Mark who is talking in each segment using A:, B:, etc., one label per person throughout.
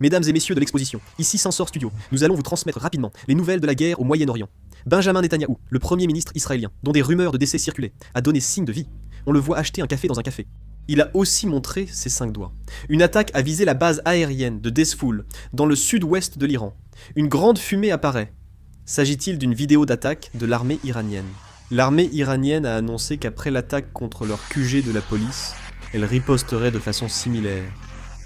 A: Mesdames et messieurs de l'exposition, ici Sensor Studio, nous allons vous transmettre rapidement les nouvelles de la guerre au Moyen-Orient. Benjamin Netanyahou, le premier ministre israélien, dont des rumeurs de décès circulaient, a donné signe de vie. On le voit acheter un café dans un café. Il a aussi montré ses 5 doigts. Une attaque a visé la base aérienne de Dezfoul, dans le sud-ouest de l'Iran. Une grande fumée apparaît. S'agit-il d'une vidéo d'attaque de l'armée iranienne? L'armée iranienne a annoncé qu'après l'attaque contre leur QG de la police, elle riposterait de façon similaire.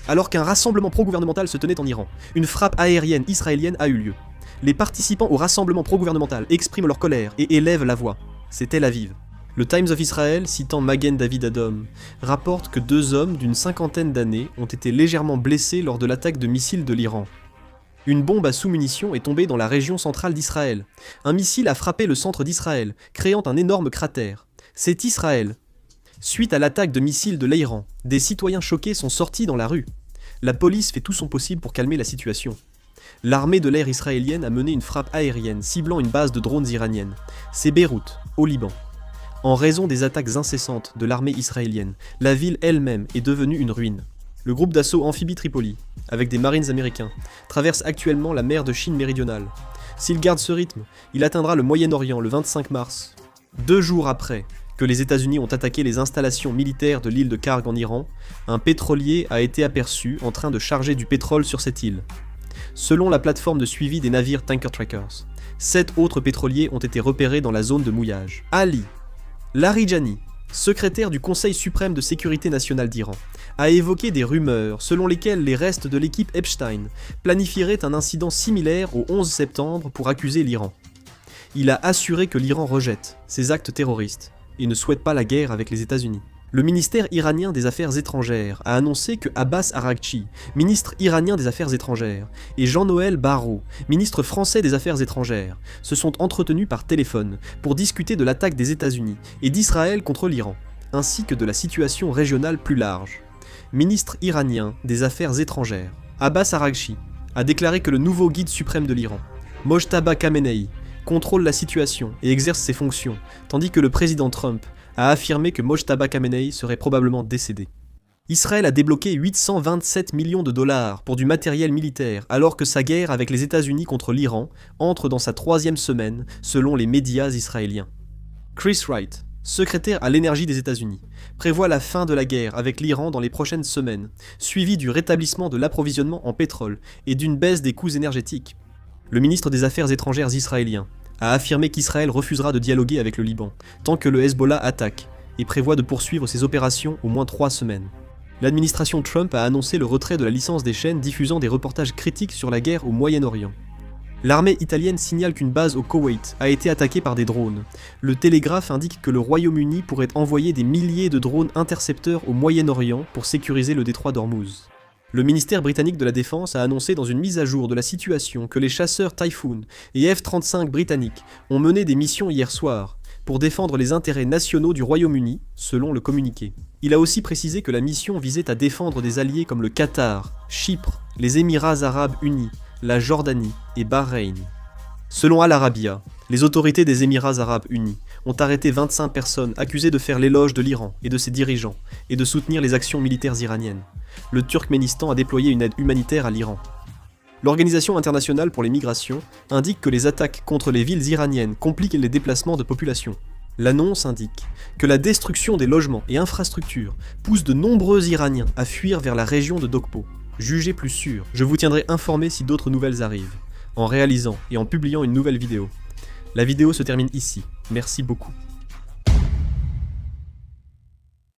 A: Alors qu'un rassemblement pro-gouvernemental se tenait en Iran, une frappe aérienne israélienne a eu lieu. Les participants au rassemblement pro-gouvernemental expriment leur colère et élèvent la voix. C'est Tel Aviv. Le Times of Israel, citant Magen David Adom, rapporte que 2 hommes d'une 50aine d'années ont été légèrement blessés lors de l'attaque de missiles de l'Iran. Une bombe à sous-munitions est tombée dans la région centrale d'Israël. Un missile a frappé le centre d'Israël, créant un énorme cratère. C'est Israël. Suite à l'attaque de missiles de l'Iran, des citoyens choqués sont sortis dans la rue. La police fait tout son possible pour calmer la situation. L'armée de l'air israélienne a mené une frappe aérienne ciblant une base de drones iranienne. C'est Beyrouth, au Liban. En raison des attaques incessantes de l'armée israélienne, la ville elle-même est devenue une ruine. Le groupe d'assaut Amphibie Tripoli, avec des marines américains, traverse actuellement la mer de Chine méridionale. S'il garde ce rythme, il atteindra le Moyen-Orient le 25 mars. 2 jours après que les États-Unis ont attaqué les installations militaires de l'île de Karg en Iran, un pétrolier a été aperçu en train de charger du pétrole sur cette île. Selon la plateforme de suivi des navires Tanker Trackers, 7 autres pétroliers ont été repérés dans la zone de mouillage. Ali Larijani, secrétaire du Conseil suprême de sécurité nationale d'Iran, a évoqué des rumeurs selon lesquelles les restes de l'équipe Epstein planifieraient un incident similaire au 11 septembre pour accuser l'Iran. Il a assuré que l'Iran rejette ces actes terroristes et ne souhaite pas la guerre avec les États-Unis. Le ministère iranien des Affaires étrangères a annoncé que Abbas Araghchi, ministre iranien des Affaires étrangères, et Jean-Noël Barrot, ministre français des Affaires étrangères, se sont entretenus par téléphone pour discuter de l'attaque des États-Unis et d'Israël contre l'Iran, ainsi que de la situation régionale plus large. Ministre iranien des Affaires étrangères, Abbas Araghchi a déclaré que le nouveau guide suprême de l'Iran, Mojtaba Khamenei, contrôle la situation et exerce ses fonctions, tandis que le président Trump a affirmé que Mojtaba Khamenei serait probablement décédé. Israël a débloqué 827 millions de dollars pour du matériel militaire, alors que sa guerre avec les États-Unis contre l'Iran entre dans sa 3e semaine, selon les médias israéliens. Chris Wright, secrétaire à l'énergie des États-Unis, prévoit la fin de la guerre avec l'Iran dans les prochaines semaines, suivi du rétablissement de l'approvisionnement en pétrole et d'une baisse des coûts énergétiques. Le ministre des Affaires étrangères israélien a affirmé qu'Israël refusera de dialoguer avec le Liban tant que le Hezbollah attaque et prévoit de poursuivre ses opérations au moins 3 semaines. L'administration Trump a annoncé le retrait de la licence des chaînes diffusant des reportages critiques sur la guerre au Moyen-Orient. L'armée italienne signale qu'une base au Koweït a été attaquée par des drones. Le Télégraphe indique que le Royaume-Uni pourrait envoyer des milliers de drones intercepteurs au Moyen-Orient pour sécuriser le détroit d'Ormuz. Le ministère britannique de la Défense a annoncé dans une mise à jour de la situation que les chasseurs Typhoon et F-35 britanniques ont mené des missions hier soir pour défendre les intérêts nationaux du Royaume-Uni, selon le communiqué. Il a aussi précisé que la mission visait à défendre des alliés comme le Qatar, Chypre, les Émirats arabes unis, la Jordanie et Bahreïn. Selon Al Arabiya, les autorités des Émirats arabes unis ont arrêté 25 personnes accusées de faire l'éloge de l'Iran et de ses dirigeants et de soutenir les actions militaires iraniennes. Le Turkménistan a déployé une aide humanitaire à l'Iran. L'Organisation internationale pour les migrations indique que les attaques contre les villes iraniennes compliquent les déplacements de population. L'annonce indique que la destruction des logements et infrastructures pousse de nombreux Iraniens à fuir vers la région de Dokpo. Jugez plus sûr, je vous tiendrai informé si d'autres nouvelles arrivent, en réalisant et en publiant une nouvelle vidéo. La vidéo se termine ici, merci beaucoup.